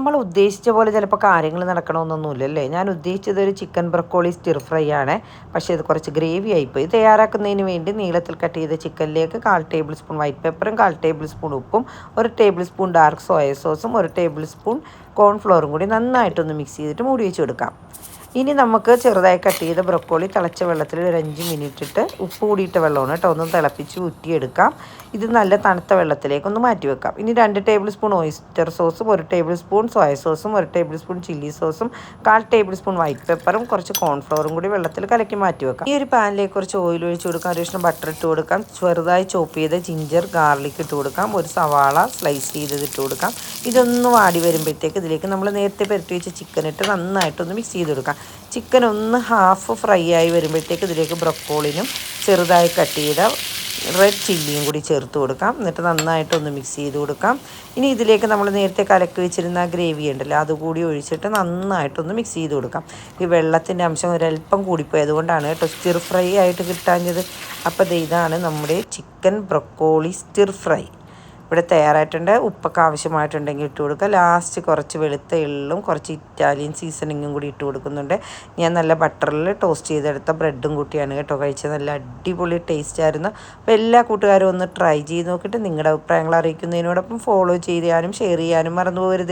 നമ്മൾ ഉദ്ദേശിച്ച പോലെ ചിലപ്പോൾ കാര്യങ്ങൾ നടക്കണമെന്നൊന്നുമില്ലല്ലേ. ഞാൻ ഉദ്ദേശിച്ചത് ഒരു ചിക്കൻ ബ്രക്കോളി സ്റ്റിർ ഫ്രൈ ആണ്. പക്ഷേ ഇത് കുറച്ച് ഗ്രേവി ആയിപ്പോയി. തയ്യാറാക്കുന്നതിന് വേണ്ടി നീളത്തിൽ കട്ട് ചെയ്ത ചിക്കനിലേക്ക് 1/4 ടേബിൾ സ്പൂൺ വൈറ്റ് പെപ്പറും 1/4 ടേബിൾ സ്പൂൺ ഉപ്പും 1 ടേബിൾ സ്പൂൺ ഡാർക്ക് സോയ സോസും 1 ടേബിൾ സ്പൂൺ കോൺഫ്ലോറും കൂടി നന്നായിട്ടൊന്ന് മിക്സ് ചെയ്തിട്ട് മൂടി വെച്ച് കൊടുക്കാം. ഇനി നമുക്ക് ചെറുതായി കട്ട് ചെയ്ത ബ്രക്കോളി തിളച്ച വെള്ളത്തിൽ ഒരു 5 മിനിറ്റ് ഇട്ട് ഉപ്പ് കൂടിയിട്ട വെള്ളമാണ് കേട്ടോ ഒന്ന് തിളപ്പിച്ച് ഊറ്റിയെടുക്കാം. ഇത് നല്ല തണുത്ത വെള്ളത്തിലേക്കൊന്ന് മാറ്റി വെക്കാം. ഇനി 2 ടേബിൾ സ്പൂൺ ഓയിസ്റ്റർ സോസും 1 ടേബിൾ സ്പൂൺ സോയ സോസും 1 ടേബിൾ സ്പൂൺ ചില്ലി സോസും 1/4 ടേബിൾ സ്പൂൺ വൈറ്റ് പെപ്പറും കുറച്ച് കോൺഫ്ലോറും കൂടി വെള്ളത്തിൽ കലക്കി മാറ്റി വെക്കാം. ഈ ഒരു പാനിലേക്ക് കുറച്ച് ഓയിൽ ഒഴിച്ച് കൊടുക്കാം. ഒരു കഷ്ണം ബട്ടർ ഇട്ട് കൊടുക്കാം. ചെറുതായി ചോപ്പ് ചെയ്ത ജിഞ്ചർ ഗാർലിക് ഇട്ട് കൊടുക്കാം. ഒരു സവാള സ്ലൈസ് ചെയ്തത് ഇട്ട് കൊടുക്കാം. ഇതൊന്ന് വാടി വരുമ്പോഴത്തേക്ക് ഇതിലേക്ക് നമ്മൾ നേരത്തെ പുരട്ടി വെച്ച ചിക്കൻ ഇട്ട് നന്നായിട്ടൊന്ന് മിക്സ് ചെയ്ത് കൊടുക്കാം. ചിക്കൻ ഒന്ന് ഹാഫ് ഫ്രൈ ആയി വരുമ്പോഴത്തേക്ക് ഇതിലേക്ക് ബ്രക്കോളിനും ചെറുതായി കട്ട് ചെയ്ത റെഡ് ചില്ലിയും കൂടി ചേർത്ത് കൊടുക്കാം. എന്നിട്ട് നന്നായിട്ടൊന്ന് മിക്സ് ചെയ്ത് കൊടുക്കാം. ഇനി ഇതിലേക്ക് നമ്മൾ നേരത്തെ കലക്കി വെച്ചിരുന്ന ഗ്രേവി ഉണ്ടല്ലോ അതുകൂടി ഒഴിച്ചിട്ട് നന്നായിട്ടൊന്ന് മിക്സ് ചെയ്ത് കൊടുക്കാം. ഈ വെള്ളത്തിൻ്റെ അംശം ഒരല്പം കൂടിപ്പോയി, അതുകൊണ്ടാണ് കേട്ടോ സ്റ്റിർ ഫ്രൈ ആയിട്ട് കിട്ടാഞ്ഞത്. അപ്പോൾ ഇതാണ് നമ്മുടെ ചിക്കൻ ബ്രക്കോളി സ്റ്റിർ ഫ്രൈ ഇവിടെ തയ്യാറായിട്ടുണ്ട്. ഉപ്പൊക്കെ ആവശ്യമായിട്ടുണ്ടെങ്കിൽ ഇട്ട് കൊടുക്കുക. ലാസ്റ്റ് കുറച്ച് വെളുത്ത എള്ളും കുറച്ച് ഇറ്റാലിയൻ സീസണിങ്ങും കൂടി ഇട്ട് കൊടുക്കുന്നുണ്ട്. ഞാൻ നല്ല ബട്ടറിൽ ടോസ്റ്റ് ചെയ്തെടുത്ത ബ്രെഡും കൂട്ടിയാണ് കേട്ടോ കഴിച്ചത്. നല്ല അടിപൊളി ടേസ്റ്റ് ആയിരുന്നു. അപ്പോൾ എല്ലാ കൂട്ടുകാരും ഒന്ന് ട്രൈ ചെയ്ത് നോക്കിയിട്ട് നിങ്ങളുടെ അഭിപ്രായങ്ങൾ അറിയിക്കുന്നതിനോടൊപ്പം ഫോളോ ചെയ്യാനും ഷെയർ ചെയ്യാനും മറന്നു പോകരുത്.